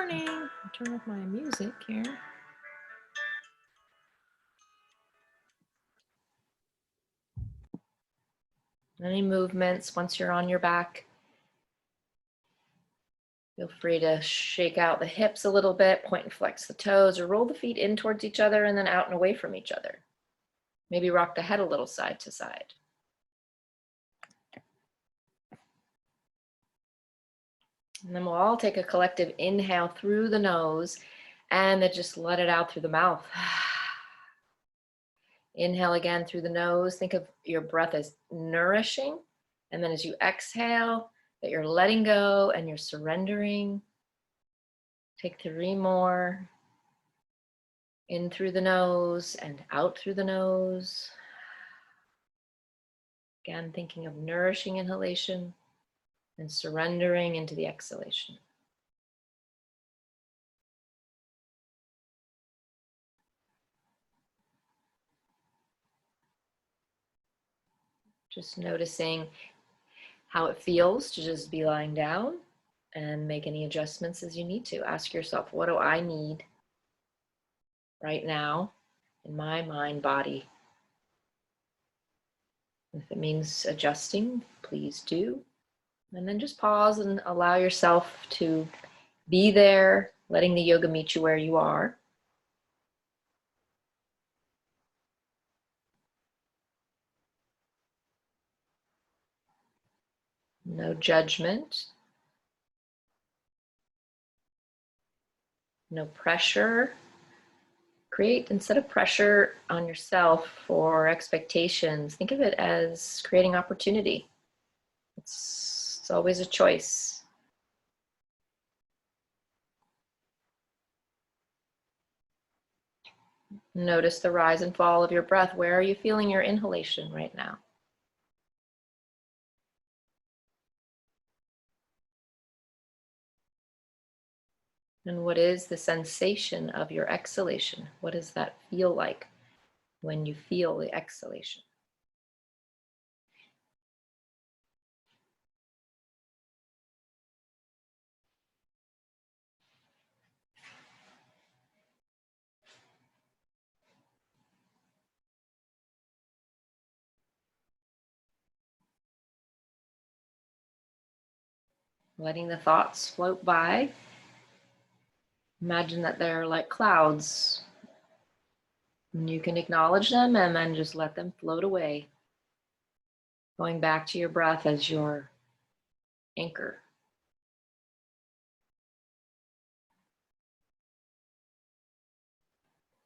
morning. I'll turn off my music here. Any movements once you're on your back? Feel free to shake out the hips a little bit, point and flex the toes, or roll the feet in towards each other and then out and away from each other. Maybe rock the head a little side to side. And then we'll all take a collective inhale through the nose and then just let it out through the mouth. Inhale again through the nose. Think of your breath as nourishing. And then as you exhale, that you're letting go and you're surrendering. Take 3 more. In through the nose and out through the nose. Again, thinking of nourishing inhalation and surrendering into the exhalation. Just noticing how it feels to just be lying down and make any adjustments as you need to. Ask yourself, what do I need right now in my mind, body? If it means adjusting, please do. And then just pause and allow yourself to be there, letting the yoga meet you where you are. No judgment. No pressure. Create, instead of pressure on yourself or expectations, think of it as creating opportunity. It's always a choice. Notice the rise and fall of your breath. Where are you feeling your inhalation right now? And what is the sensation of your exhalation? What does that feel like when you feel the exhalation? Letting the thoughts float by. Imagine that they're like clouds. And you can acknowledge them and then just let them float away. Going back to your breath as your anchor.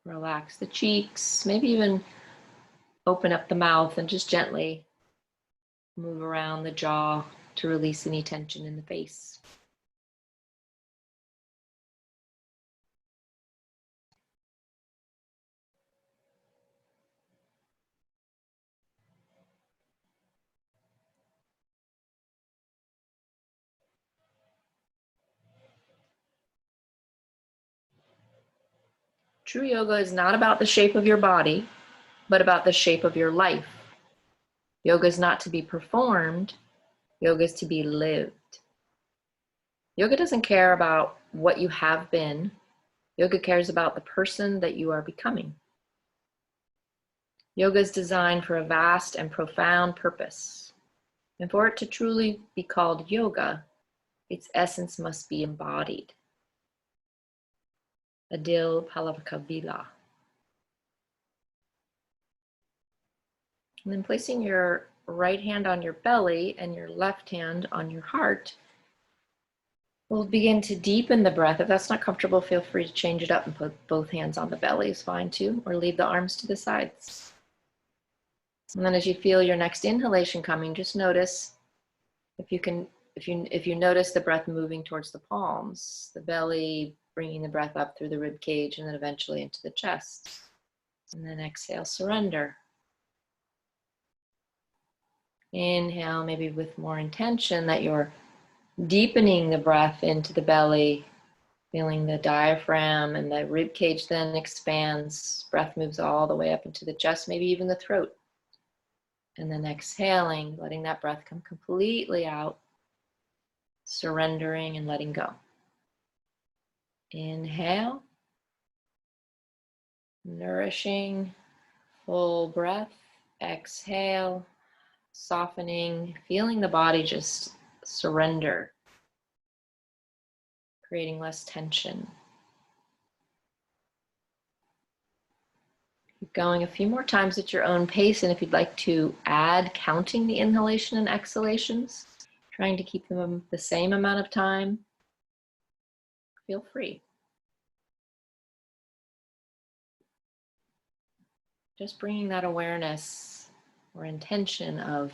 Relax the cheeks, maybe even open up the mouth and just gently move around the jaw to release any tension in the face. True yoga is not about the shape of your body, but about the shape of your life. Yoga is not to be performed, yoga is to be lived. Yoga doesn't care about what you have been. Yoga cares about the person that you are becoming. Yoga is designed for a vast and profound purpose. And for it to truly be called yoga, its essence must be embodied. Adil Palavakavila. And then placing your right hand on your belly and your left hand on your heart, we'll begin to deepen the breath. If that's not comfortable, feel free to change it up and put both hands on the belly is fine too, or leave the arms to the sides. And then as you feel your next inhalation coming, just notice if you notice the breath moving towards the palms, the belly, bringing the breath up through the rib cage and then eventually into the chest. And then exhale, surrender. Inhale, maybe with more intention that you're deepening the breath into the belly, feeling the diaphragm and the rib cage then expands. Breath moves all the way up into the chest, maybe even the throat. And then exhaling, letting that breath come completely out, surrendering and letting go. Inhale, nourishing, full breath. Exhale, softening, feeling the body just surrender, creating less tension. Keep going a few more times at your own pace, and if you'd like to add counting the inhalation and exhalations, trying to keep them the same amount of time, feel free. Just bringing that awareness or intention of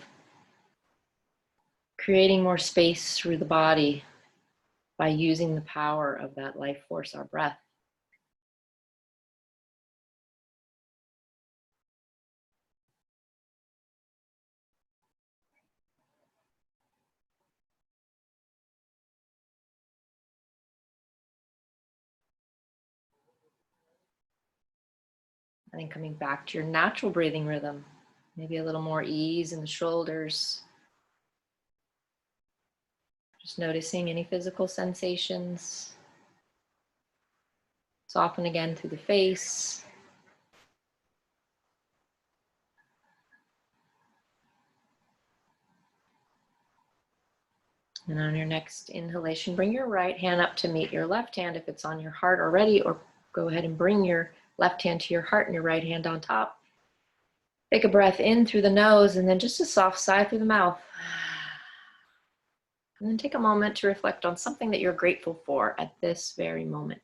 creating more space through the body by using the power of that life force, our breath. And then coming back to your natural breathing rhythm, maybe a little more ease in the shoulders. Just noticing any physical sensations. Soften again through the face. And on your next inhalation, bring your right hand up to meet your left hand if it's on your heart already, or go ahead and bring your left hand to your heart and your right hand on top. Take a breath in through the nose and then just a soft sigh through the mouth. And then take a moment to reflect on something that you're grateful for at this very moment.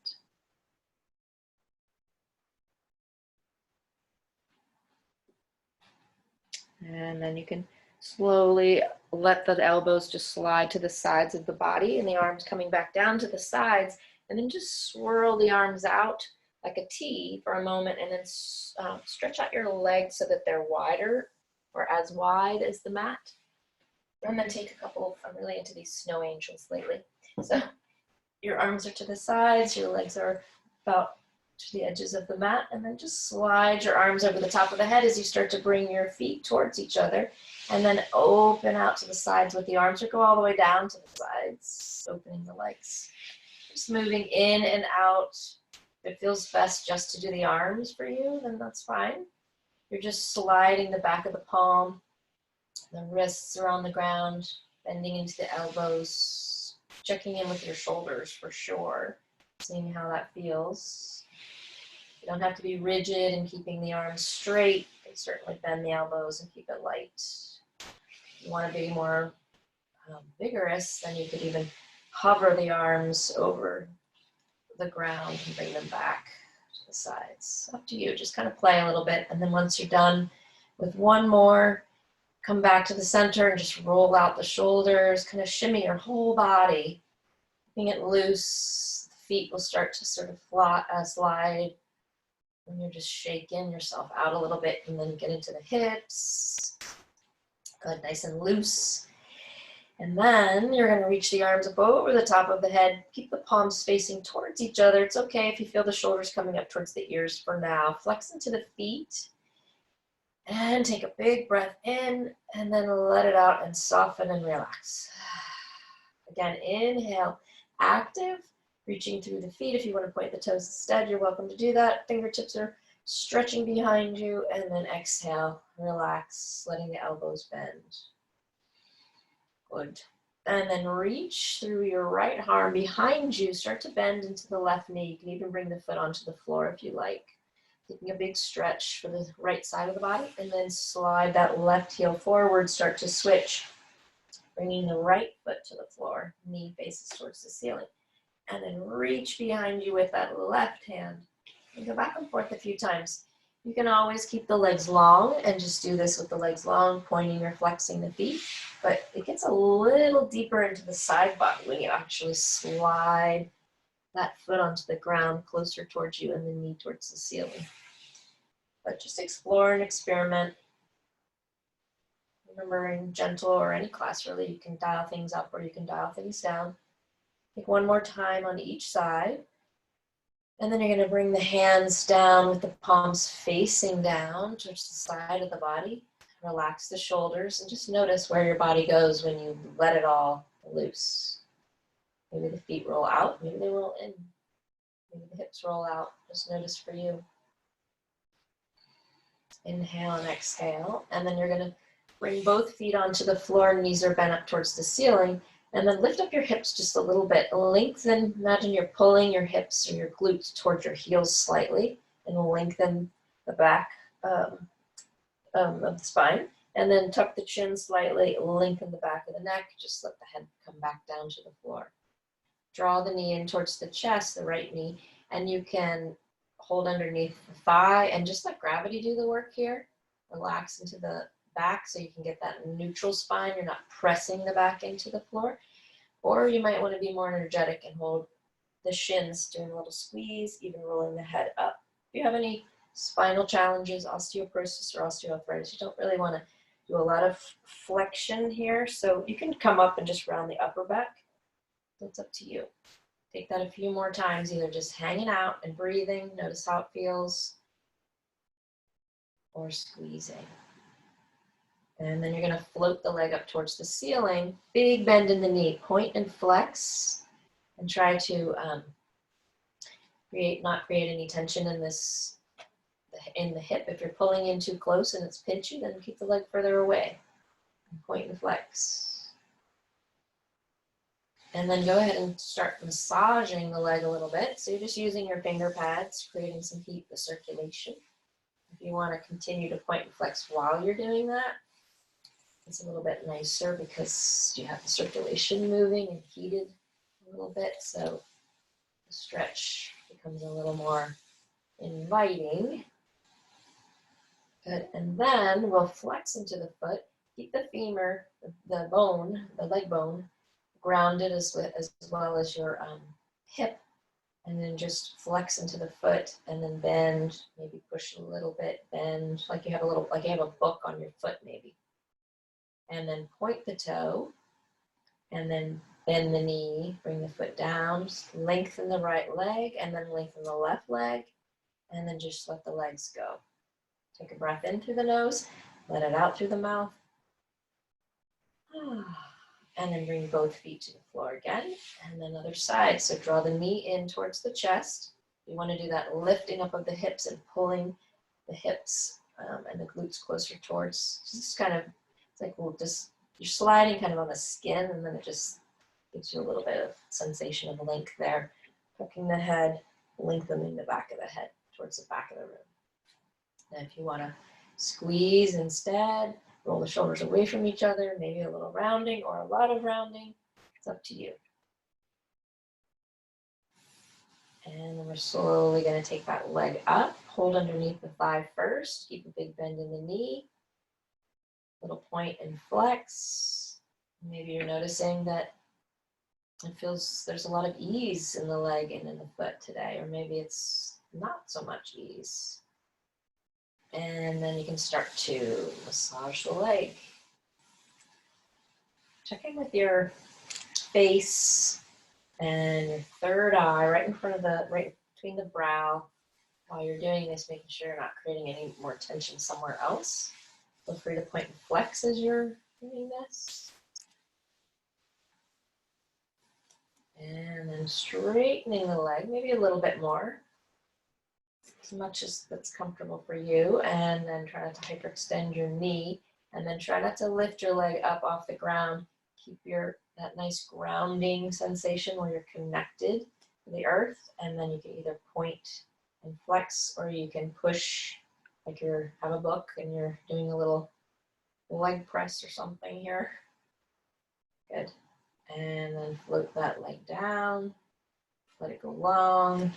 And then you can slowly let the elbows just slide to the sides of the body and the arms coming back down to the sides. And then just swirl the arms out like a T for a moment, and then stretch out your legs so that they're wider or as wide as the mat. And then take a couple, I'm really into these snow angels lately. So your arms are to the sides, your legs are about to the edges of the mat, and then just slide your arms over the top of the head as you start to bring your feet towards each other, and then open out to the sides with the arms, or go all the way down to the sides, opening the legs. Just moving in and out. If it feels best just to do the arms for you, then that's fine. You're just sliding the back of the palm, the wrists are on the ground, bending into the elbows, checking in with your shoulders for sure, seeing how that feels. You don't have to be rigid and keeping the arms straight. You can certainly bend the elbows and keep it light. If you want to be more vigorous, then you could even hover the arms over the ground and bring them back to the sides. Up to you, just kind of play a little bit, and then once you're done with one more, come back to the center and just roll out the shoulders, kind of shimmy your whole body, keeping it loose. The feet will start to sort of slide, and you're just shaking yourself out a little bit, and then get into the hips. Good, nice and loose. And then you're going to reach the arms up over the top of the head. Keep the palms facing towards each other. It's okay if you feel the shoulders coming up towards the ears for now. Flex into the feet. And take a big breath in, and then let it out and soften and relax. Again, inhale, active, reaching through the feet. If you want to point the toes instead, you're welcome to do that. Fingertips are stretching behind you, and then exhale, relax, letting the elbows bend. Good. And then reach through your right arm behind you. Start to bend into the left knee. You can even bring the foot onto the floor if you like. Taking a big stretch for the right side of the body, and then slide that left heel forward. Start to switch, bringing the right foot to the floor. Knee faces towards the ceiling. And then reach behind you with that left hand. And go back and forth a few times. You can always keep the legs long and just do this with the legs long, pointing or flexing the feet. But it gets a little deeper into the side body when you actually slide that foot onto the ground closer towards you and the knee towards the ceiling. But just explore and experiment. Remember, in gentle or any class really, you can dial things up or you can dial things down. Take one more time on each side. And then you're going to bring the hands down with the palms facing down towards the side of the body. Relax the shoulders and just notice where your body goes when you let it all loose. Maybe the feet roll out, maybe they roll in. Maybe the hips roll out. Just notice for you. Inhale and exhale. And then you're going to bring both feet onto the floor. Knees are bent up towards the ceiling. And then lift up your hips just a little bit. Lengthen. Imagine you're pulling your hips or your glutes towards your heels slightly. And lengthen the back of the spine. And then tuck the chin slightly. Lengthen the back of the neck. Just let the head come back down to the floor. Draw the knee in towards the chest, the right knee. And you can hold underneath the thigh and just let gravity do the work here. Relax into the back so you can get that neutral spine. You're not pressing the back into the floor. Or you might want to be more energetic and hold the shins, doing a little squeeze, even rolling the head up. If you have any spinal challenges, osteoporosis or osteoarthritis, you don't really want to do a lot of flexion here. So you can come up and just round the upper back. That's up to you. Take that a few more times, either just hanging out and breathing, notice how it feels, or squeezing. And then you're going to float the leg up towards the ceiling, big bend in the knee, point and flex, and try to not create any tension in the hip. If you're pulling in too close and it's pinchy, then keep the leg further away. And point and flex. And then go ahead and start massaging the leg a little bit. So you're just using your finger pads, creating some heat with circulation. If you want to continue to point and flex while you're doing that, it's a little bit nicer because you have the circulation moving and heated a little bit. So the stretch becomes a little more inviting. Good. And then we'll flex into the foot. Keep the femur, the leg bone, grounded as well as your hip, and then just flex into the foot and then bend, maybe push a little bit, bend, like you have a book on your foot maybe. And then point the toe and then bend the knee, bring the foot down, just lengthen the right leg and then lengthen the left leg, and then just let the legs go. Take a breath in through the nose, let it out through the mouth. And then bring both feet to the floor again, and then other side. So draw the knee in towards the chest. You want to do that lifting up of the hips and pulling the hips and the glutes closer towards. Just kind of, it's like you're sliding kind of on the skin, and then it just gives you a little bit of sensation of length there. Tucking the head, lengthening the back of the head towards the back of the room. Now if you want to squeeze instead, roll the shoulders away from each other, maybe a little rounding or a lot of rounding. It's up to you. And then we're slowly going to take that leg up. Hold underneath the thigh first. Keep a big bend in the knee. Little point and flex. Maybe you're noticing that there's a lot of ease in the leg and in the foot today, or maybe it's not so much ease. And then you can start to massage the leg. Check in with your face and your third eye right between the brow. While you're doing this, making sure you're not creating any more tension somewhere else. Feel free to point and flex as you're doing this. And then straightening the leg, maybe a little bit more, as much as that's comfortable for you. And then try not to hyperextend your knee. And then try not to lift your leg up off the ground. Keep that nice grounding sensation where you're connected to the earth. And then you can either point and flex, or you can push, like you have a book and you're doing a little leg press or something here. Good. And then float that leg down. Let it go long.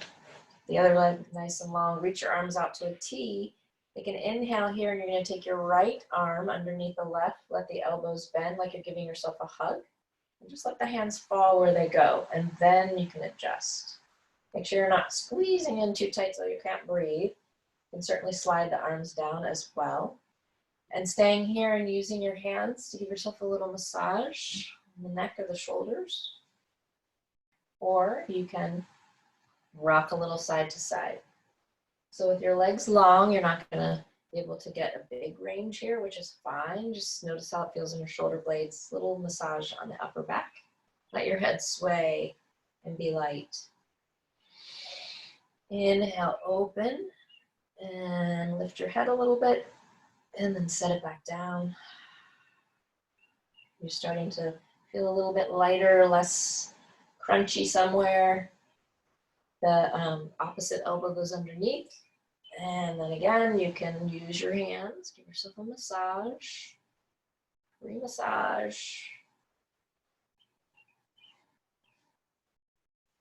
The other leg nice and long. Reach your arms out to a T. Take an inhale here, and you're going to take your right arm underneath the left. Let the elbows bend like you're giving yourself a hug. And just let the hands fall where they go, and then you can adjust. Make sure you're not squeezing in too tight so you can't breathe. You can certainly slide the arms down as well. And staying here and using your hands to give yourself a little massage in the neck or the shoulders. Or you can rock a little side to side. So with your legs long, you're not going to be able to get a big range here, which is fine. Just notice how it feels in your shoulder blades. Little massage on the upper back. Let your head sway and be light. Inhale, open, and lift your head a little bit, and then set it back down. You're starting to feel a little bit lighter, less crunchy somewhere. The opposite elbow goes underneath. And then again, you can use your hands. Give yourself a massage. Re-massage.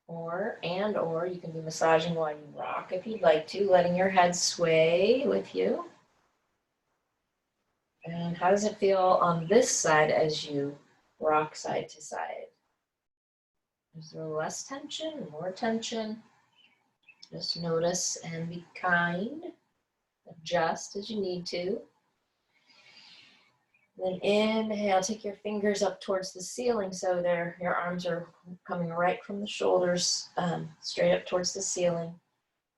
Or you can be massaging while you rock if you'd like to, letting your head sway with you. And how does it feel on this side as you rock side to side? Is there less tension, more tension? Just notice and be kind. Adjust as you need to. Then inhale, take your fingers up towards the ceiling so your arms are coming right from the shoulders, straight up towards the ceiling.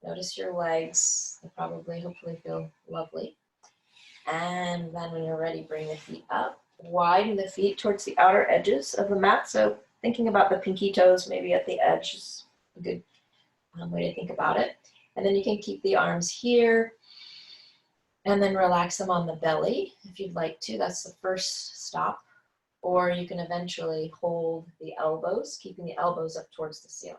Notice your legs. They probably, hopefully feel lovely. And then when you're ready, bring the feet up. Widen the feet towards the outer edges of the mat. So thinking about the pinky toes maybe at the edge is a good way to think about it. And then you can keep the arms here. And then relax them on the belly if you'd like to. That's the first stop. Or you can eventually hold the elbows, keeping the elbows up towards the ceiling.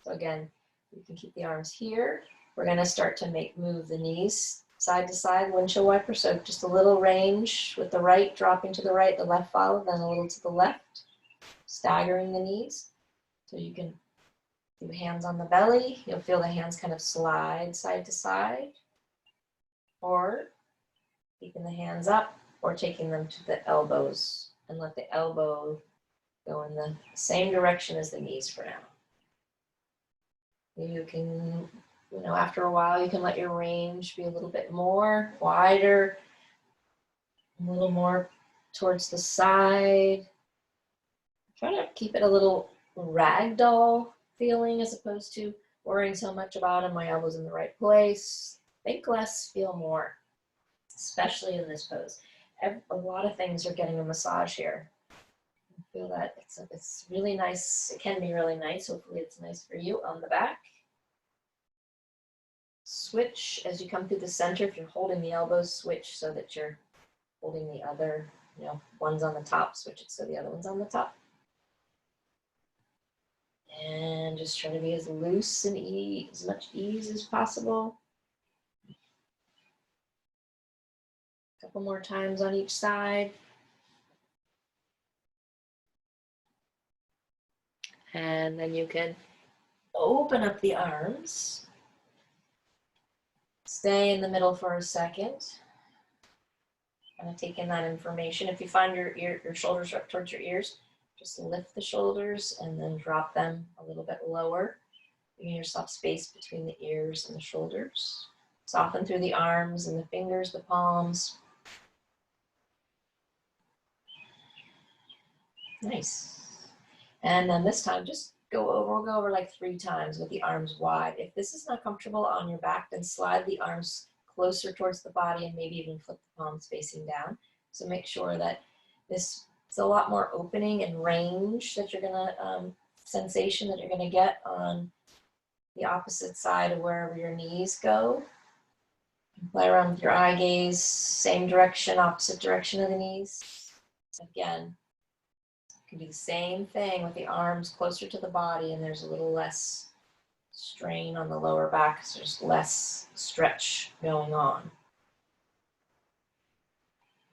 So again, you can keep the arms here. We're going to start to move the knees side to side, windshield wiper. So just a little range with the right dropping to the right, the left follow, then a little to the left, staggering the knees. So you can do hands on the belly. You'll feel the hands kind of slide side to side. Or keeping the hands up, or taking them to the elbows and let the elbow go in the same direction as the knees for now. You can, after a while, you can let your range be a little bit more wider, a little more towards the side. Try to keep it a little ragdoll feeling as opposed to worrying so much about, am my elbows in the right place? Think less, feel more, especially in this pose. A lot of things are getting a massage here. I feel that it's really nice. It can be really nice. Hopefully it's nice for you on the back. Switch as you come through the center. If you're holding the elbows, switch so that you're holding the other, one's on the top, switch it so the other one's on the top. And just try to be as loose and as much ease as possible. Couple more times on each side. And then you can open up the arms. Stay in the middle for a second. Kind of take in that information. If you find your shoulders up towards your ears, just lift the shoulders and then drop them a little bit lower. Giving yourself space between the ears and the shoulders. Soften through the arms and the fingers, the palms. Nice. And then this time, just we'll go over like 3 times with the arms wide. If this is not comfortable on your back, then slide the arms closer towards the body and maybe even flip the palms facing down. So make sure that it's a lot more opening and range that you're gonna, sensation that you're gonna get on the opposite side of wherever your knees go. Play around with your eye gaze, same direction, opposite direction of the knees. Again, you can do the same thing with the arms closer to the body, and there's a little less strain on the lower back, so there's less stretch going on.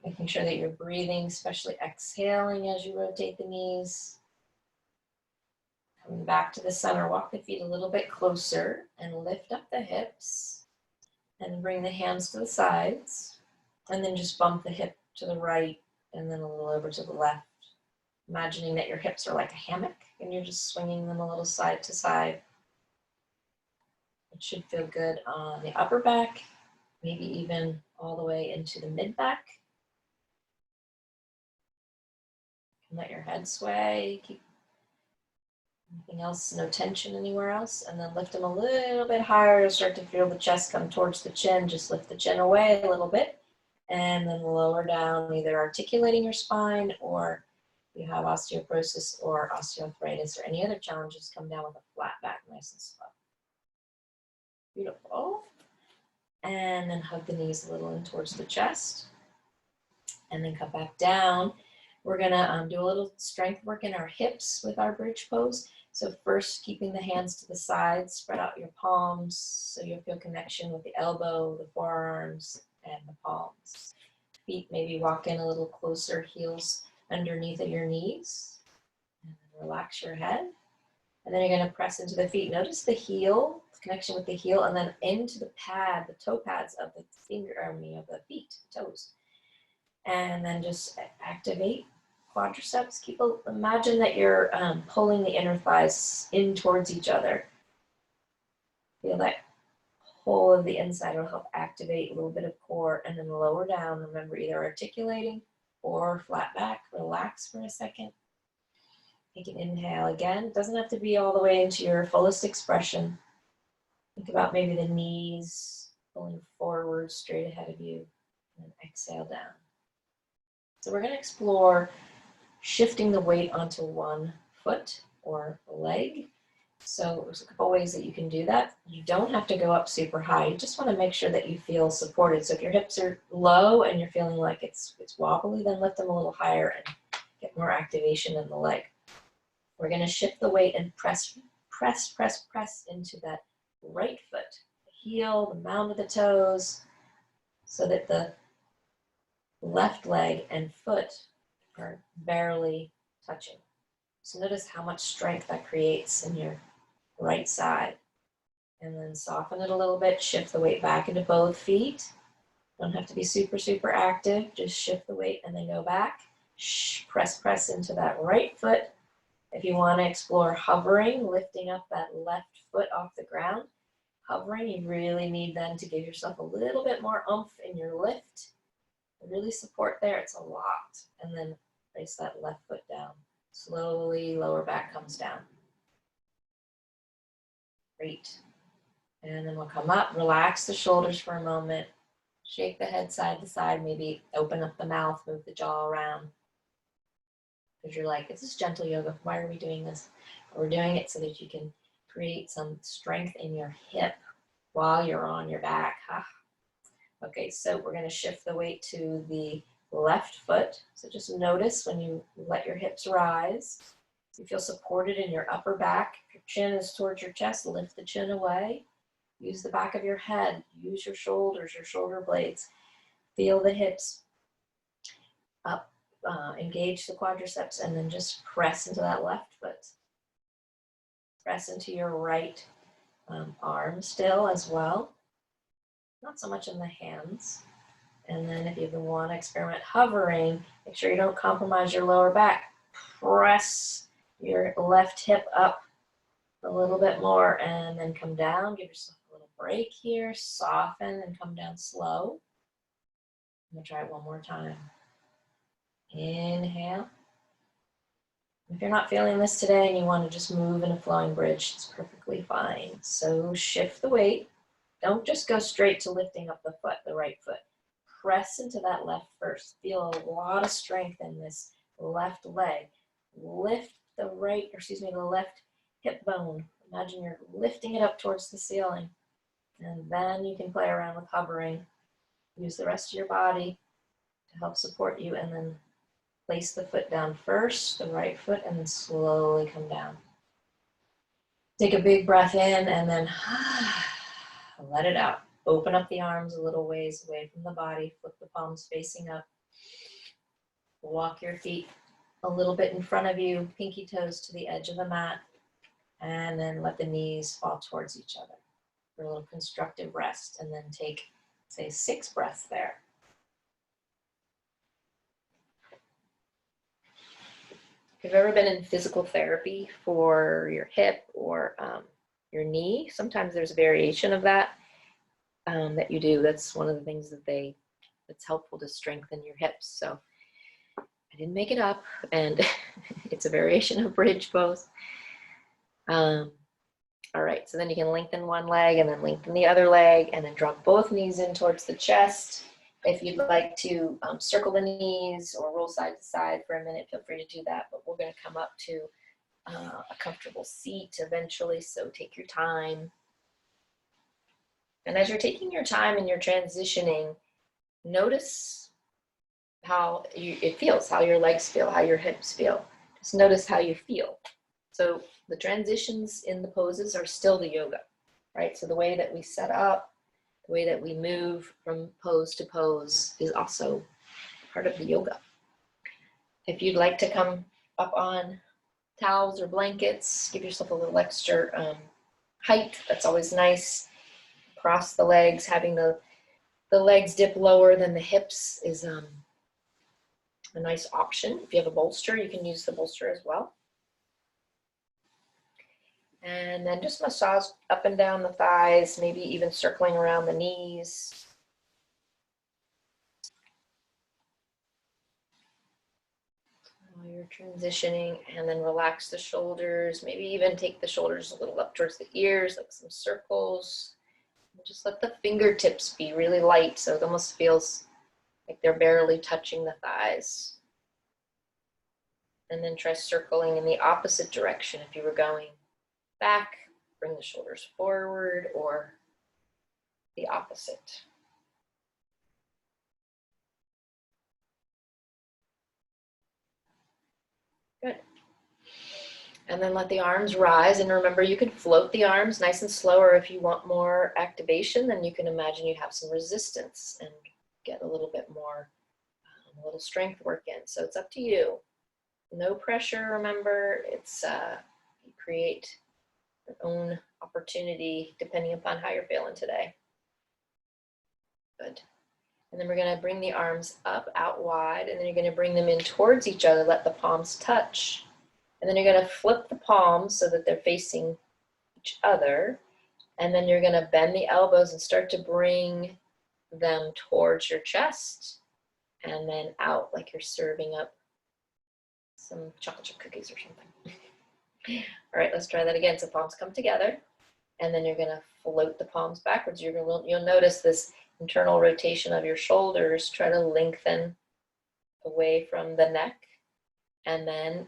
Making sure that you're breathing, especially exhaling as you rotate the knees. Coming back to the center, walk the feet a little bit closer and lift up the hips. And bring the hands to the sides. And then just bump the hip to the right and then a little over to the left. Imagining that your hips are like a hammock and you're just swinging them a little side to side. It should feel good on the upper back, maybe even all the way into the mid back. Let your head sway, keep anything else, no tension anywhere else, and then lift them a little bit higher to start to feel the chest come towards the chin. Just lift the chin away a little bit and then lower down, either articulating your spine, or if you have osteoporosis or osteoarthritis or any other challenges, come down with a flat back, nice and slow. Beautiful. And then hug the knees a little in towards the chest. And then come back down. We're gonna do a little strength work in our hips with our bridge pose. So first, keeping the hands to the side, spread out your palms so you'll feel connection with the elbow, the forearms, and the palms. Feet maybe walk in a little closer, heels underneath of your knees. And then relax your head. And then you're gonna press into the feet. Notice the heel, connection with the heel, and then into the pad, the toe pads of the of the feet, toes. And then just activate quadriceps. Imagine that you're pulling the inner thighs in towards each other. Feel that pull of the inside. It'll help activate a little bit of core, and then lower down. Remember, either articulating or flat back. Relax for a second. Take an inhale again. It doesn't have to be all the way into your fullest expression. Think about maybe the knees pulling forward straight ahead of you, and then exhale down. So we're going to explore shifting the weight onto one foot or leg. So there's a couple ways that you can do that. You don't have to go up super high. You just want to make sure that you feel supported. So if your hips are low and you're feeling like it's wobbly, then lift them a little higher and get more activation in the leg. We're going to shift the weight and press into that right foot, the heel, the mound of the toes, so that the left leg and foot are barely touching. So notice how much strength that creates in your right side. And then soften it a little bit, shift the weight back into both feet. Don't have to be super, super active. Just shift the weight and then go back. Press into that right foot. If you want to explore hovering, lifting up that left foot off the ground, hovering, you really need then to give yourself a little bit more oomph in your lift. Really support there, it's a lot. And then place that left foot down. Slowly, lower back comes down. Great. And then we'll come up, relax the shoulders for a moment. Shake the head side to side, maybe open up the mouth, move the jaw around. Because you're like, this is gentle yoga, why are we doing this? We're doing it so that you can create some strength in your hip while you're on your back. Okay, so we're going to shift the weight to the left foot. So just notice when you let your hips rise, you feel supported in your upper back. If your chin is towards your chest, lift the chin away. Use the back of your head. Use your shoulders, your shoulder blades. Feel the hips up. Engage the quadriceps, and then just press into that left foot. Press into your right arm still as well. Not so much in the hands. And then if you want to experiment hovering, make sure you don't compromise your lower back. Press your left hip up a little bit more and then come down. Give yourself a little break here. Soften and come down slow. I'm going to try it one more time. Inhale. If you're not feeling this today and you want to just move in a flowing bridge, it's perfectly fine. So shift the weight. Don't just go straight to lifting up the foot, the right foot. Press into that left first. Feel a lot of strength in this left leg. Lift the left hip bone. Imagine you're lifting it up towards the ceiling. And then you can play around with hovering. Use the rest of your body to help support you, and then place the foot down first, the right foot, and then slowly come down. Take a big breath in and then let it out. Open up the arms a little ways away from the body. Flip the palms facing up. Walk your feet a little bit in front of you, pinky toes to the edge of the mat, and then let the knees fall towards each other for a little constructive rest, and then take, say, 6 breaths there. If you've ever been in physical therapy for your hip or your knee, sometimes there's a variation of that that you do. That's one of the things that's helpful to strengthen your hips. So I didn't make it up, and it's a variation of bridge pose. All right, so then you can lengthen one leg and then lengthen the other leg, and then drop both knees in towards the chest. If you'd like to circle the knees or roll side to side for a minute, feel free to do that. But we're going to come up to a comfortable seat eventually, so take your time. And as you're taking your time and you're transitioning, notice how it feels, how your legs feel, how your hips feel. Just notice how you feel. So the transitions in the poses are still the yoga, right? So the way that we set up, the way that we move from pose to pose is also part of the yoga. If you'd like to come up on towels or blankets, give yourself a little extra height. That's always nice. Cross the legs, having the legs dip lower than the hips is a nice option. If you have a bolster, you can use the bolster as well. And then just massage up and down the thighs, maybe even circling around the knees. While you're transitioning, and then relax the shoulders. Maybe even take the shoulders a little up towards the ears, like some circles. And just let the fingertips be really light, so it almost feels like they're barely touching the thighs. And then try circling in the opposite direction. If you were going back, bring the shoulders forward, or the opposite. Good. And then let the arms rise. And remember, you can float the arms nice and slow, or if you want more activation, then you can imagine you have some resistance and get a little bit more, a little strength work in. So it's up to you. No pressure, remember. It's you create your own opportunity depending upon how you're feeling today. Good. And then we're going to bring the arms up, out wide, and then you're going to bring them in towards each other. Let the palms touch. And then you're going to flip the palms so that they're facing each other. And then you're going to bend the elbows and start to bring them towards your chest and then out like you're serving up some chocolate chip cookies or something. All right, let's try that again. So palms come together, and then you're going to float the palms backwards. You'll notice this internal rotation of your shoulders. Try to lengthen away from the neck, and then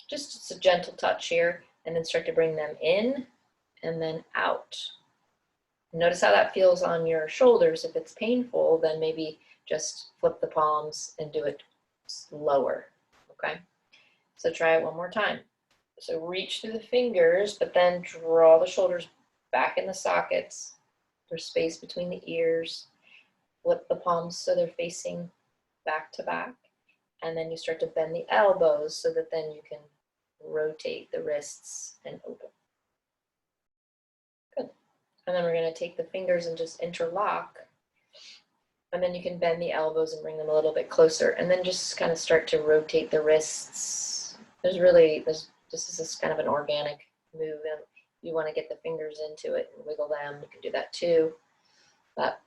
just a gentle touch here, and then start to bring them in and then out. Notice how that feels on your shoulders. If it's painful, then maybe just flip the palms and do it lower, okay? So try it one more time. So reach through the fingers, but then draw the shoulders back in the sockets. There's space between the ears. Flip the palms so they're facing back to back. And then you start to bend the elbows so that then you can rotate the wrists and open. Good. And then we're going to take the fingers and just interlock. And then you can bend the elbows and bring them a little bit closer. And then just kind of start to rotate the wrists. This is kind of an organic move. And you want to get the fingers into it and wiggle them. You can do that too. But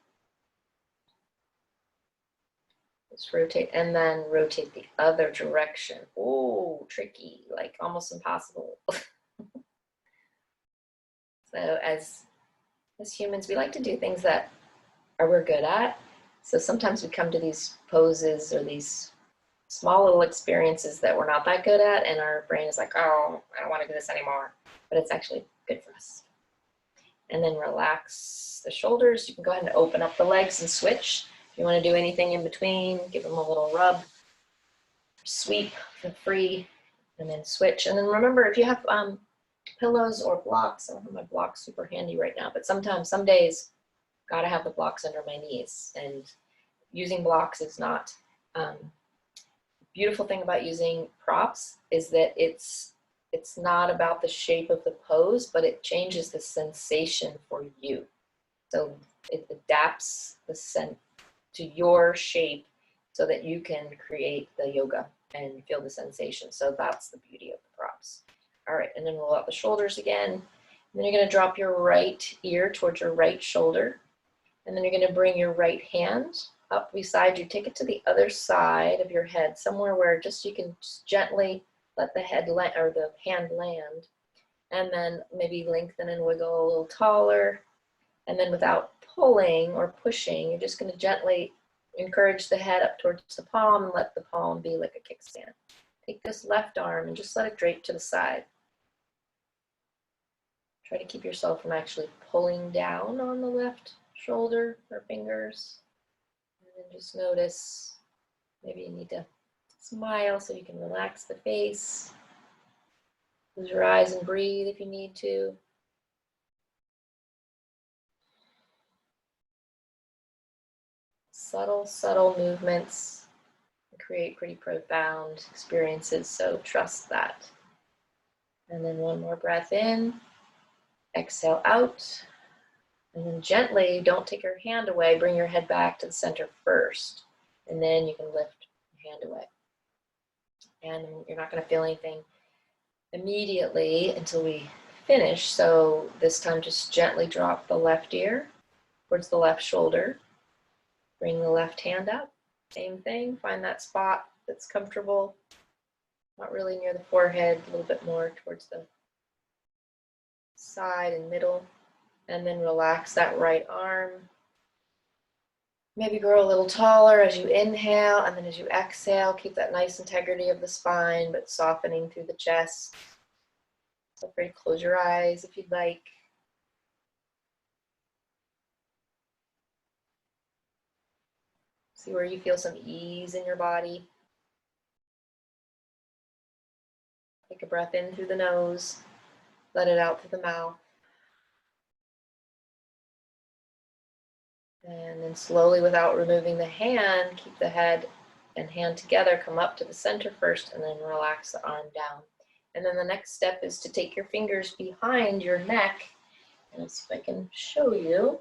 let's rotate, and then rotate the other direction. Oh, tricky, like almost impossible. So as humans, we like to do things that we're good at. So sometimes we come to these poses or these small little experiences that we're not that good at, and our brain is like, oh, I don't want to do this anymore. But it's actually good for us. And then relax the shoulders. You can go ahead and open up the legs and switch. If you want to do anything in between, give them a little rub, sweep, feel free, and then switch. And then remember, if you have pillows or blocks, I don't have my blocks super handy right now, but sometimes, some days, gotta have the blocks under my knees. And using blocks is not, beautiful thing about using props is that it's not about the shape of the pose, but it changes the sensation for you. So it adapts the sense to your shape so that you can create the yoga and feel the sensation. So that's the beauty of the props. All right, and then roll out the shoulders again. And then you're going to drop your right ear towards your right shoulder. And then you're going to bring your right hand up beside you. Take it to the other side of your head, somewhere where just you can just gently let the head or the hand land. And then maybe lengthen and wiggle a little taller. And then without pulling or pushing, you're just going to gently encourage the head up towards the palm and let the palm be like a kickstand. Take this left arm and just let it drape to the side. Try to keep yourself from actually pulling down on the left shoulder or fingers. And then just notice, maybe you need to smile so you can relax the face. Close your eyes and breathe if you need to. Subtle, subtle movements create pretty profound experiences, so trust that. And then one more breath in, exhale out, and then gently, don't take your hand away, bring your head back to the center first, and then you can lift your hand away. And you're not going to feel anything immediately until we finish, so this time just gently drop the left ear towards the left shoulder, bring the left hand up, same thing, find that spot that's comfortable, not really near the forehead, a little bit more towards the side and middle, and then relax that right arm. Maybe grow a little taller as you inhale, and then as you exhale, keep that nice integrity of the spine, but softening through the chest. Feel free to close your eyes if you'd like. See where you feel some ease in your body. Take a breath in through the nose, let it out through the mouth. And then slowly, without removing the hand, keep the head and hand together, come up to the center first, and then relax the arm down. And then the next step is to take your fingers behind your neck, and let's see if I can show you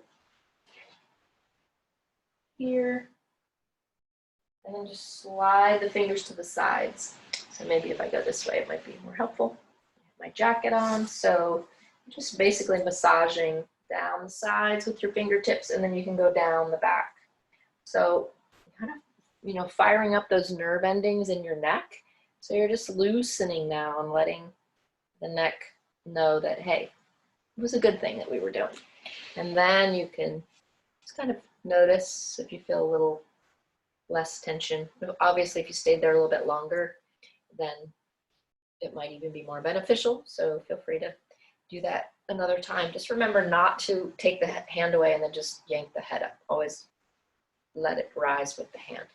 here. And then just slide the fingers to the sides. So maybe if I go this way, it might be more helpful. My jacket on, so just basically massaging down the sides with your fingertips, and then you can go down the back. So kind of, firing up those nerve endings in your neck. So you're just loosening now and letting the neck know that, hey, it was a good thing that we were doing. And then you can just kind of notice if you feel a little less tension. Obviously, if you stayed there a little bit longer, then it might even be more beneficial. So feel free to do that another time. Just remember not to take the hand away and then just yank the head up. Always let it rise with the hand.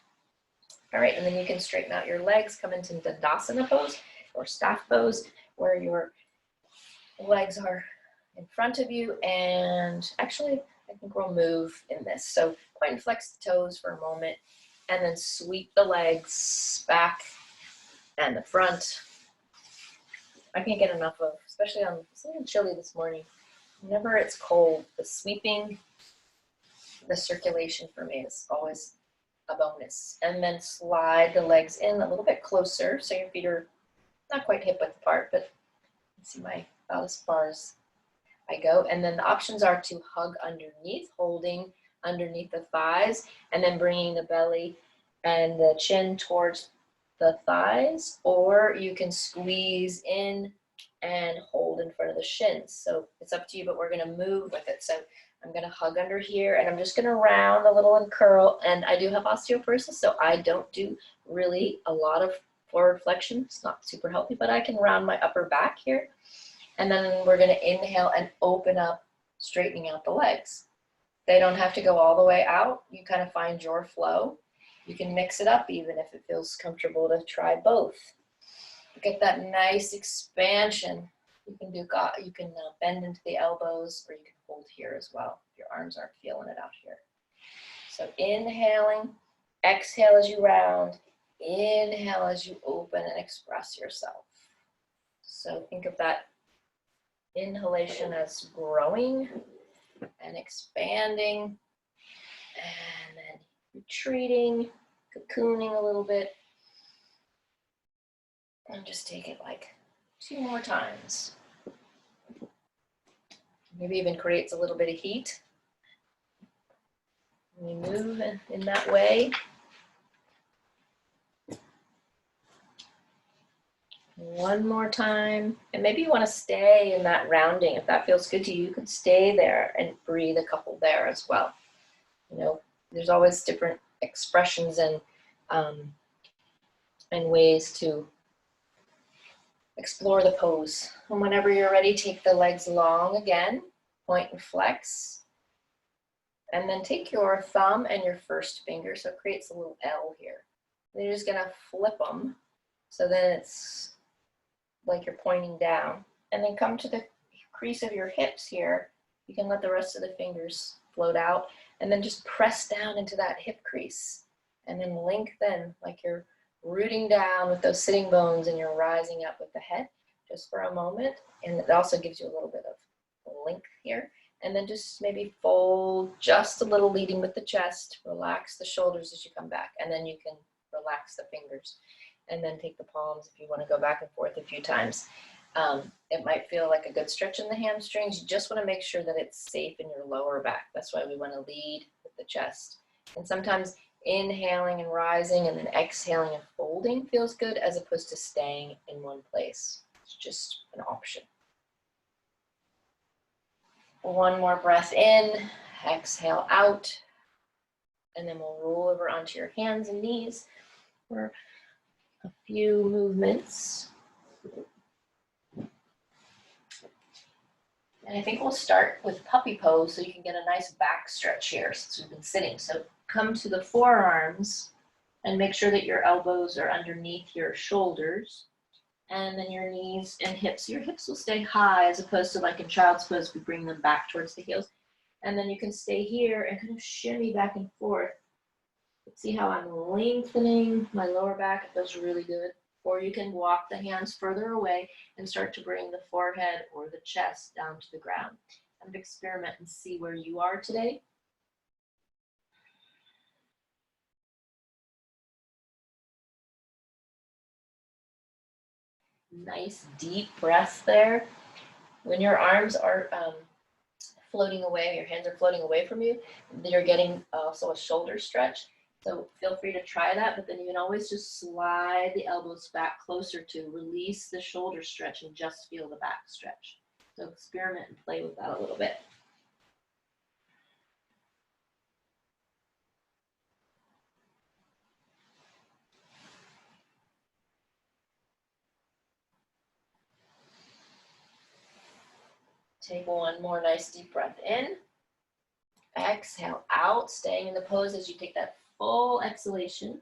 All right, and then you can straighten out your legs, come into Shavasana Pose or staff pose, where your legs are in front of you. And actually, I think we'll move in this. So point and flex the toes for a moment, and then sweep the legs back and the front. I can't get enough of, especially on something chilly this morning. Whenever it's cold, the sweeping, the circulation for me is always a bonus. And then slide the legs in a little bit closer, so your feet are not quite hip width apart, but you see about as far as I go. And then the options are to hug underneath, holding underneath the thighs, and then bringing the belly and the chin towards the thighs, or you can squeeze in and hold in front of the shins. So it's up to you, but we're going to move with it. So I'm going to hug under here, and I'm just going to round a little and curl. And I do have osteoporosis, so I don't do really a lot of forward flexion. It's not super healthy, but I can round my upper back here. And then we're going to inhale and open up, straightening out the legs. They don't have to go all the way out. You kind of find your flow. You can mix it up even if it feels comfortable to try both. Get that nice expansion. You can bend into the elbows, or you can hold here as well. Your arms aren't feeling it out here. So inhaling, exhale as you round, inhale as you open and express yourself. So think of that inhalation as growing and expanding, and then retreating, cocooning a little bit. And just take it like 2 more times. Maybe even creates a little bit of heat. We move in that way. One more time. And maybe you want to stay in that rounding. If that feels good to you, you can stay there and breathe a couple there as well. There's always different expressions and ways to explore the pose. And whenever you're ready, take the legs long again, point and flex, And then take your thumb and your first finger, so it creates a little L here. Then you're just gonna flip them, so then it's like you're pointing down. And then come to the crease of your hips here. You can let the rest of the fingers float out, and then just press down into that hip crease. And then lengthen, like you're rooting down with those sitting bones and you're rising up with the head just for a moment. And it also gives you a little bit of length here. And then just maybe fold just a little, leading with the chest. Relax the shoulders as you come back. And then you can relax the fingers. And then take the palms if you want to go back and forth a few times. It might feel like a good stretch in the hamstrings. You just want to make sure that it's safe in your lower back. That's why we want to lead with the chest. And sometimes inhaling and rising and then exhaling and folding feels good, as opposed to staying in one place. It's just an option. One more breath in, exhale out, and then we'll roll over onto your hands and knees for a few movements. And I think we'll start with puppy pose so you can get a nice back stretch here since we've been sitting. So come to the forearms and make sure that your elbows are underneath your shoulders, and then your knees and hips. Your hips will stay high, as opposed to like in child's pose, we bring them back towards the heels. And then you can stay here and kind of shimmy back and forth. See how I'm lengthening my lower back? It feels really good. Or you can walk the hands further away and start to bring the forehead or the chest down to the ground. And experiment and see where you are today. Nice deep breath there. When your arms are floating away, your hands are floating away from you, you're getting also a shoulder stretch. So feel free to try that, but then you can always just slide the elbows back closer to release the shoulder stretch and just feel the back stretch. So experiment and play with that a little bit. Take one more nice deep breath in. Exhale out, staying in the pose as you take that full exhalation.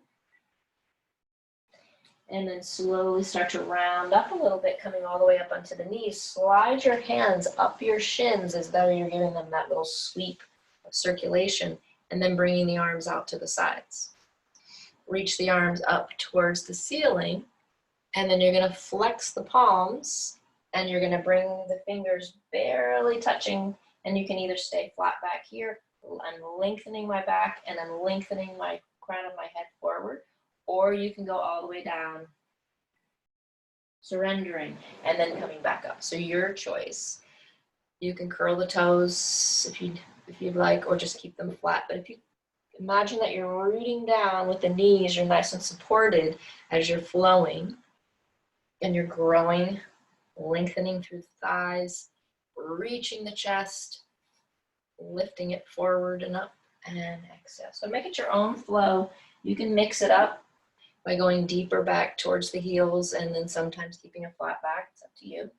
And then slowly start to round up a little bit, coming all the way up onto the knees. Slide your hands up your shins as though you're giving them that little sweep of circulation, and then bringing the arms out to the sides. Reach the arms up towards the ceiling, and then you're going to flex the palms, and you're going to bring the fingers barely touching, and you can either stay flat back here. I'm lengthening my back, and I'm lengthening my crown of my head forward. Or you can go all the way down, surrendering, and then coming back up. So your choice. You can curl the toes if you'd like, or just keep them flat. But if you imagine that you're rooting down with the knees, you're nice and supported as you're flowing, and you're growing, lengthening through the thighs, reaching the chest, lifting it forward and up, and exhale. So make it your own flow. You can mix it up by going deeper back towards the heels, and then sometimes keeping a flat back. It's up to you.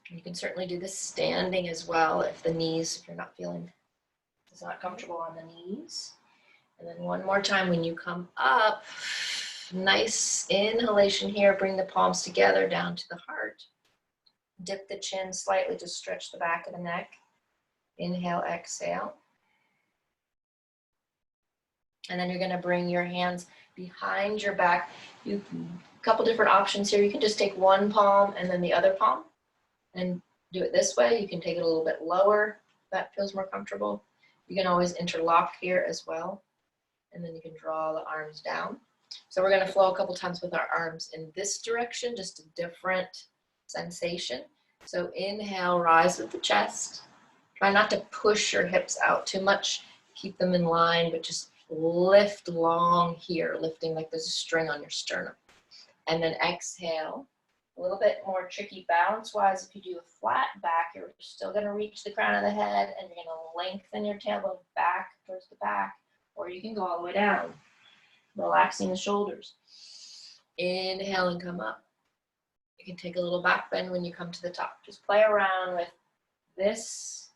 You can certainly do this standing as well if the knees, if you're not feeling, it's not comfortable on the knees. And then one more time when you come up, nice inhalation here, bring the palms together down to the heart. Dip the chin slightly to stretch the back of the neck. Inhale, exhale. And then you're going to bring your hands behind your back. A couple different options here. You can just take one palm and then the other palm and do it this way. You can take it a little bit lower if that feels more comfortable. You can always interlock here as well. And then you can draw the arms down. So we're going to flow a couple times with our arms in this direction, just a different sensation. So inhale, rise with the chest. Try not to push your hips out too much. Keep them in line, but just lift long here, lifting like there's a string on your sternum. And then exhale. A little bit more tricky balance-wise. If you do a flat back, you're still going to reach the crown of the head, and you're going to lengthen your tailbone back towards the back, or you can go all the way down, relaxing the shoulders. Inhale and come up. You can take a little back bend when you come to the top. Just play around with this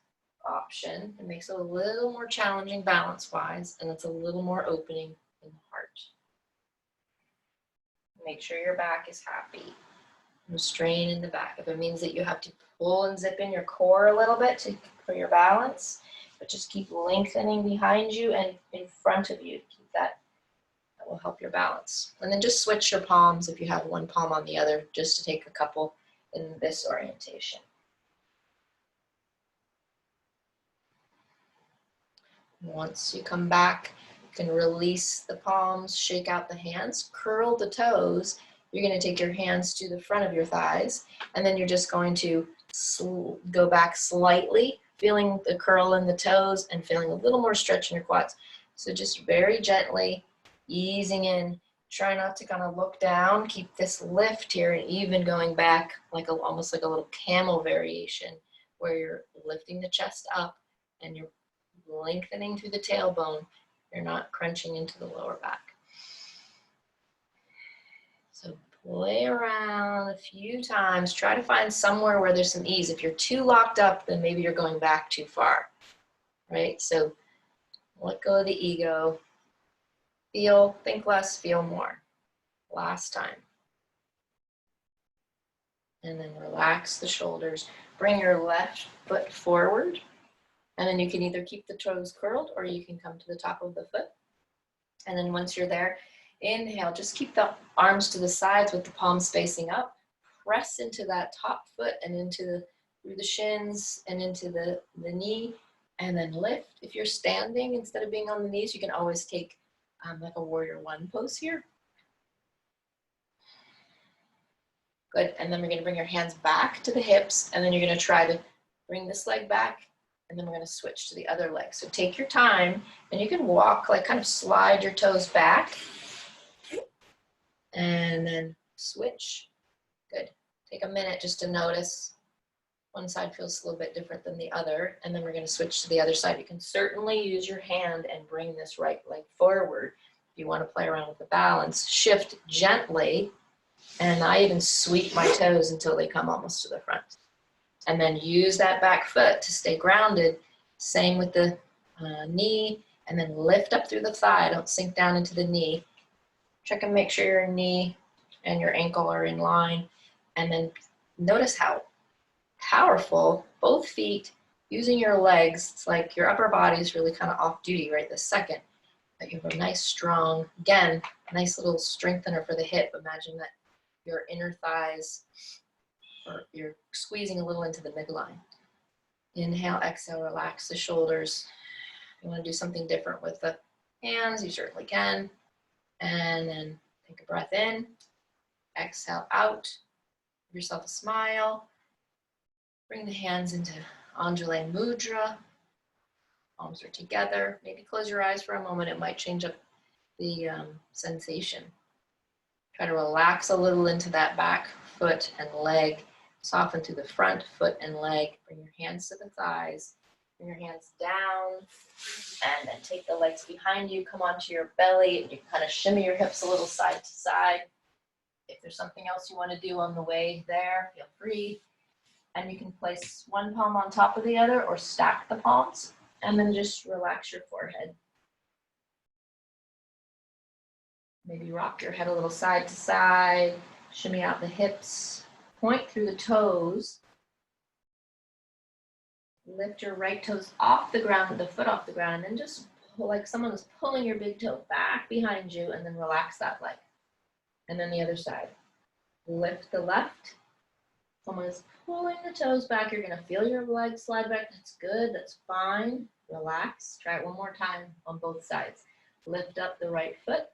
option. It makes it a little more challenging balance-wise, and it's a little more opening in the heart. Make sure your back is happy. No strain in the back. If it means that you have to pull and zip in your core a little bit for your balance, but just keep lengthening behind you and in front of you. Keep that. That will help your balance. And then just switch your palms if you have one palm on the other, just to take a couple in this orientation. Once you come back, you can release the palms, shake out the hands, curl the toes. You're going to take your hands to the front of your thighs, and then you're just going to go back slightly, feeling the curl in the toes and feeling a little more stretch in your quads. So just very gently easing in. Try not to kind of look down. Keep this lift here and even going back like almost like a little camel variation where you're lifting the chest up and you're lengthening through the tailbone. You're not crunching into the lower back. So play around a few times. Try to find somewhere where there's some ease. If you're too locked up, then maybe you're going back too far, right? So let go of the ego. Feel, think less, feel more. Last time. And then relax the shoulders. Bring your left foot forward. And then you can either keep the toes curled or you can come to the top of the foot. And then once you're there, inhale, just keep the arms to the sides with the palms facing up. Press into that top foot and through the shins and into the knee, and then lift. If you're standing, instead of being on the knees, you can always take like a warrior one pose here. Good, and then we're gonna bring your hands back to the hips, and then you're gonna try to bring this leg back, and then we're gonna switch to the other leg. So take your time, and you can walk, like kind of slide your toes back, and then switch. Good. Take a minute just to notice. One side feels a little bit different than the other, and then we're going to switch to the other side. You can certainly use your hand and bring this right leg forward if you want to play around with the balance. Shift gently, and I even sweep my toes until they come almost to the front. And then use that back foot to stay grounded. Same with the knee, and then lift up through the thigh. Don't sink down into the knee. Check and make sure your knee and your ankle are in line. And then notice how powerful both feet using your legs. It's like your upper body is really kind of off duty right this second. But you have a nice strong, again, nice little strengthener for the hip. Imagine that your inner thighs, or you're squeezing a little into the midline. Inhale, exhale, relax the shoulders. If you want to do something different with the hands, you certainly can. And then take a breath in, exhale out, give yourself a smile. Bring the hands into Anjali Mudra. Palms are together. Maybe close your eyes for a moment. It might change up the sensation. Try to relax a little into that back foot and leg. Soften to the front foot and leg. Bring your hands to the thighs. Bring your hands down. And then take the legs behind you. Come onto your belly. And you kind of shimmy your hips a little side to side. If there's something else you want to do on the way there, feel free. And you can place one palm on top of the other or stack the palms, and then just relax your forehead. Maybe rock your head a little side to side, shimmy out the hips, point through the toes. Lift your right toes off the ground, the foot off the ground, and then just pull like someone is pulling your big toe back behind you, and then relax that leg. And then the other side. Lift the left. Someone is pulling the toes back. You're going to feel your legs slide back. That's good. That's fine. Relax. Try it one more time on both sides. Lift up the right foot.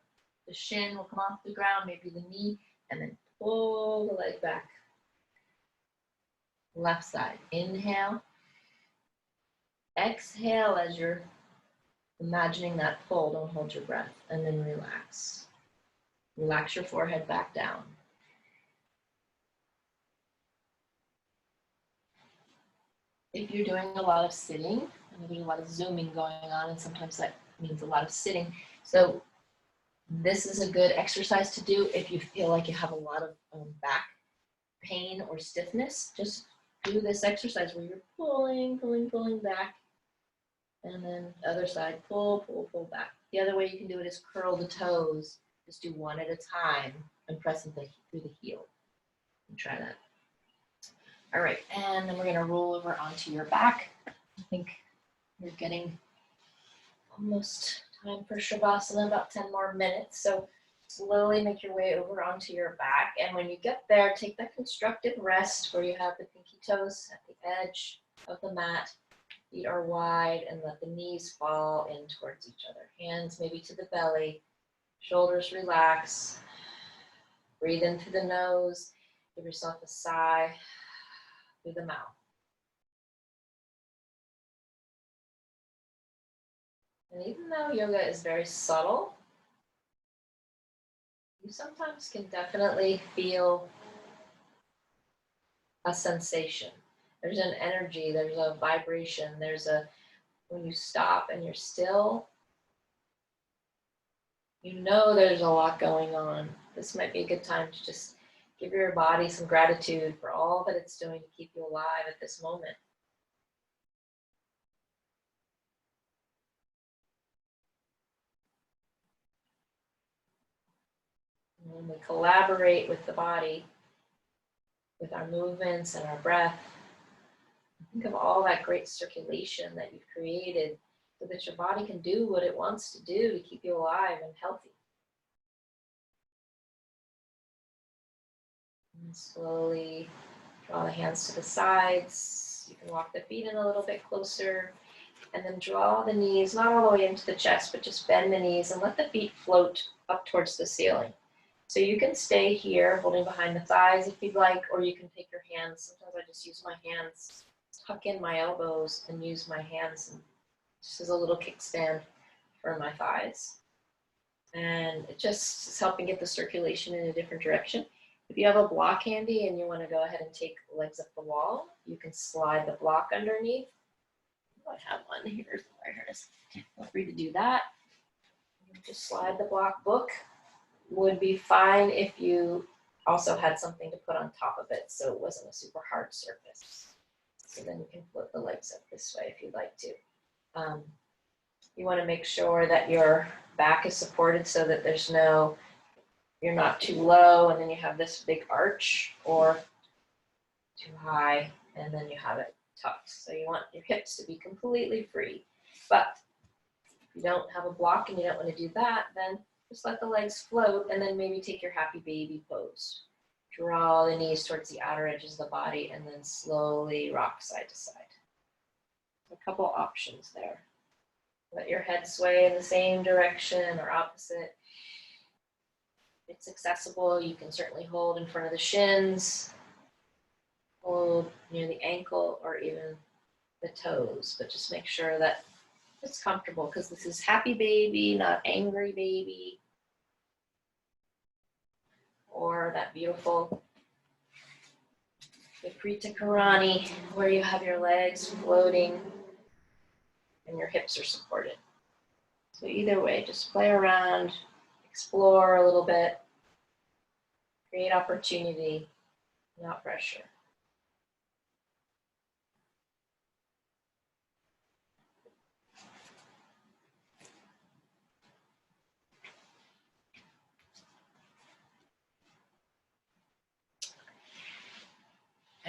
The shin will come off the ground, maybe the knee, and then pull the leg back. Left side. Inhale. Exhale as you're imagining that pull. Don't hold your breath. And then relax. Relax your forehead back down. If you're doing a lot of sitting, and there's a lot of zooming going on, and sometimes that means a lot of sitting. So This is a good exercise to do if you feel like you have a lot of back pain or stiffness. Just do this exercise where you're pulling back, and then other side, pull back. The other way you can do it is curl the toes. Just do one at a time and press through the heel. And try that. All right, and then we're gonna roll over onto your back. I think you're getting almost time for Shavasana, about 10 more minutes. So slowly make your way over onto your back. And when you get there, take that constructive rest where you have the pinky toes at the edge of the mat. Feet are wide, and let the knees fall in towards each other. Hands maybe to the belly, shoulders relax. Breathe in through the nose. Give yourself a sigh through the mouth. And even though yoga is very subtle, you sometimes can definitely feel a sensation. There's an energy, there's a vibration, when you stop and you're still, you know there's a lot going on. This might be a good time to just give your body some gratitude for all that it's doing to keep you alive at this moment. And when we collaborate with the body, with our movements and our breath, think of all that great circulation that you've created so that your body can do what it wants to do to keep you alive and healthy. And slowly draw the hands to the sides. You can walk the feet in a little bit closer. And then draw the knees, not all the way into the chest, but just bend the knees and let the feet float up towards the ceiling. So you can stay here holding behind the thighs if you'd like, or you can take your hands. Sometimes I just use my hands, tuck in my elbows and use my hands just as a little kickstand for my thighs. And it just is helping get the circulation in a different direction. If you have a block handy and you want to go ahead and take legs up the wall, you can slide the block underneath. I have one. Here's where it is. Feel free to do that. Just slide the block book. Would be fine if you also had something to put on top of it so it wasn't a super hard surface. So then you can flip the legs up this way if you'd like to. You want to make sure that your back is supported so that you're not too low and then you have this big arch, or too high and then you have it tucked. So you want your hips to be completely free. But if you don't have a block and you don't want to do that, then just let the legs float and then maybe take your happy baby pose. Draw the knees towards the outer edges of the body and then slowly rock side to side. A couple options there. Let your head sway in the same direction or opposite. If it's accessible, you can certainly hold in front of the shins, hold near the ankle or even the toes, but just make sure that it's comfortable because this is happy baby, not angry baby, or that beautiful Viparita Karani where you have your legs floating and your hips are supported. So either way, just play around, explore a little bit, create opportunity, not pressure.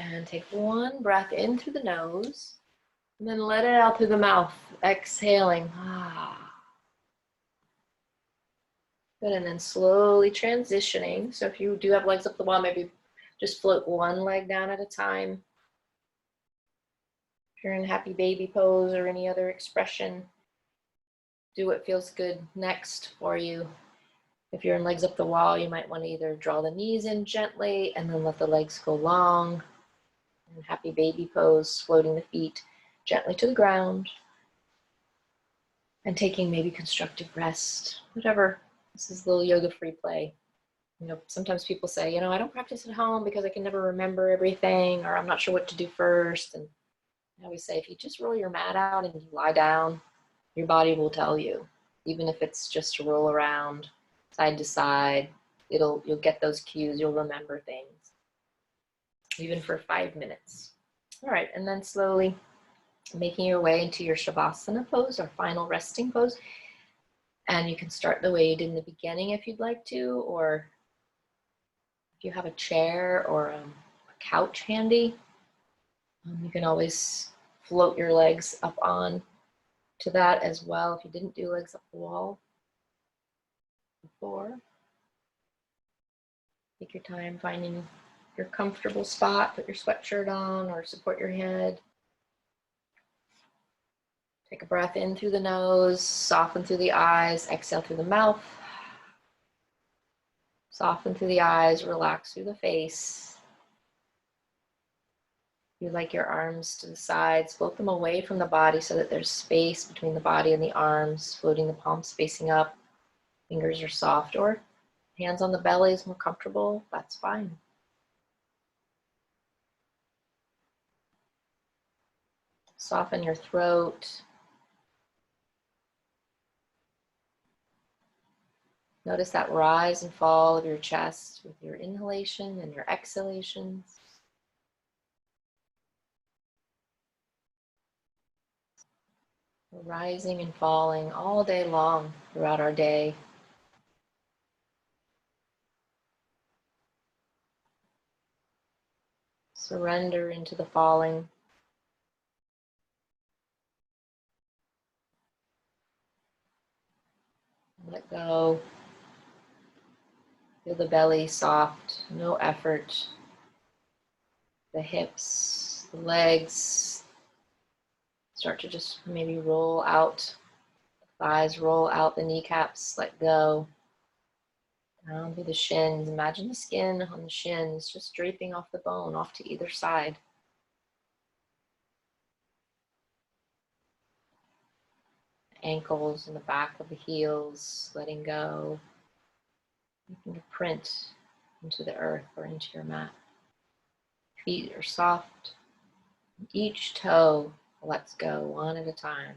And take one breath in through the nose, and then let it out through the mouth, exhaling. Good, and then slowly transitioning. So if you do have legs up the wall, maybe just float one leg down at a time. If you're in happy baby pose or any other expression, do what feels good next for you. If you're in legs up the wall, you might want to either draw the knees in gently and then let the legs go long. In happy baby pose, floating the feet gently to the ground and taking maybe constructive rest, whatever. This is a little yoga free play. Sometimes people say, I don't practice at home because I can never remember everything, or I'm not sure what to do first. And I always say, if you just roll your mat out and you lie down, your body will tell you, even if it's just to roll around. side to side. You'll get those cues, you'll remember things, even for 5 minutes. All right, and then slowly making your way into your Shavasana pose, or final resting pose. And you can start the way you did in the beginning if you'd like to, or if you have a chair or a couch handy, you can always float your legs up on to that as well if you didn't do legs up the wall before. Take your time finding your comfortable spot, put your sweatshirt on or support your head. Take a breath in through the nose, soften through the eyes, exhale through the mouth. Soften through the eyes, relax through the face. You like your arms to the sides, float them away from the body so that there's space between the body and the arms, floating the palms facing up. Fingers are soft, or hands on the belly is more comfortable, that's fine. Soften your throat. Notice that rise and fall of your chest with your inhalation and your exhalations. We're rising and falling all day long throughout our day. Surrender into the falling. Let go. Feel the belly soft, no effort. The hips, the legs start to just maybe roll out. The thighs roll out, the kneecaps let go. Down through the shins. Imagine the skin on the shins just draping off the bone, off to either side. Ankles and the back of the heels, letting go. Making a print into the earth or into your mat. Feet are soft. Each toe lets go one at a time.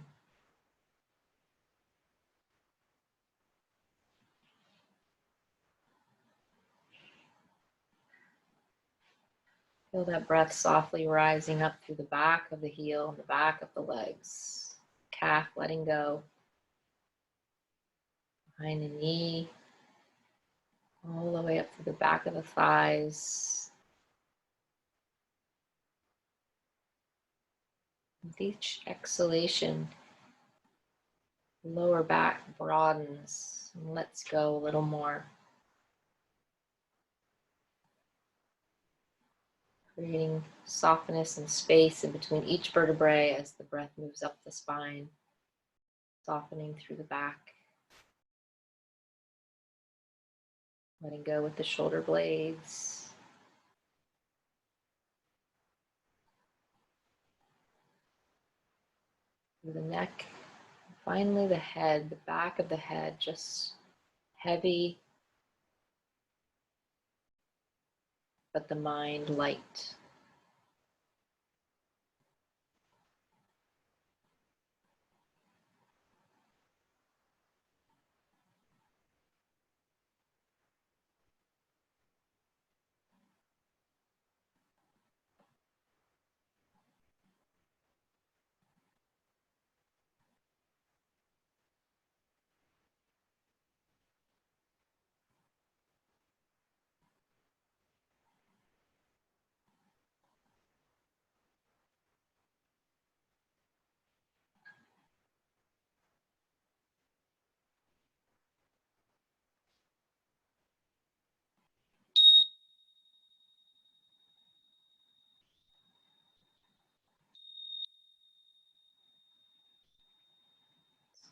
Feel that breath softly rising up through the back of the heel and the back of the legs. Calf letting go. Behind the knee. All the way up through the back of the thighs. With each exhalation, lower back broadens and lets go a little more. Creating softness and space in between each vertebrae as the breath moves up the spine, softening through the back. Letting go with the shoulder blades. Through the neck. And finally the head, the back of the head, just heavy, but the mind light.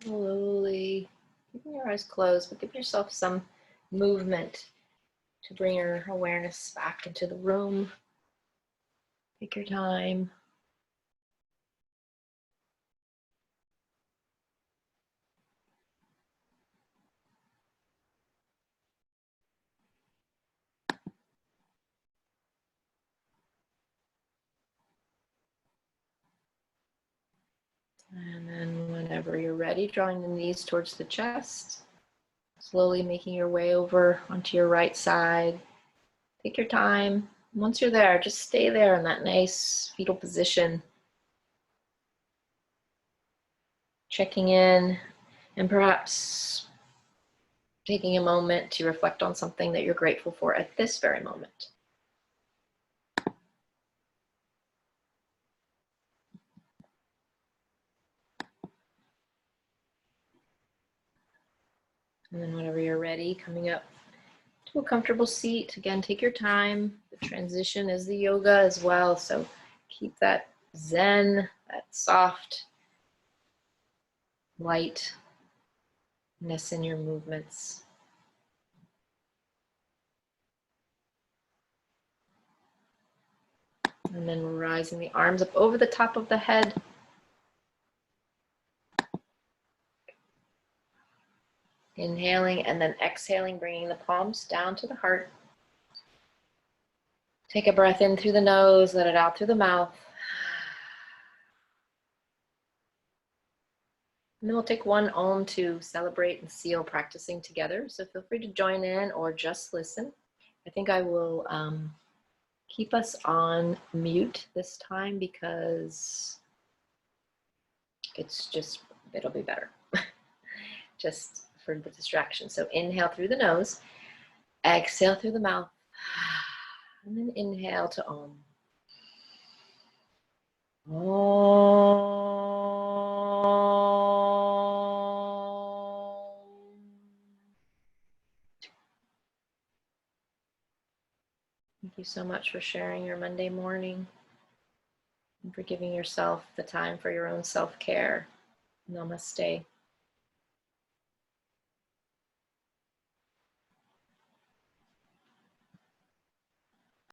Slowly, keeping your eyes closed, but give yourself some movement to bring your awareness back into the room. Take your time. And then whenever you're ready, drawing the knees towards the chest, Slowly making your way over onto your right side. Take your time. Once you're there, just stay there in that nice fetal position. Checking in and perhaps taking a moment to reflect on something that you're grateful for at this very moment. And then whenever you're ready, coming up to a comfortable seat. Again, take your time. The transition is the yoga as well, so keep that zen, that soft, lightness in your movements. And then rising the arms up over the top of the head. Inhaling and then exhaling, bringing the palms down to the heart. Take a breath in through the nose, let it out through the mouth. And then we'll take one Om to celebrate and seal practicing together. So feel free to join in or just listen. I think I will keep us on mute this time because it'll be better. Just for the distraction. So inhale through the nose, exhale through the mouth, and then inhale to Om. Om. Thank you so much for sharing your Monday morning and for giving yourself the time for your own self-care. Namaste.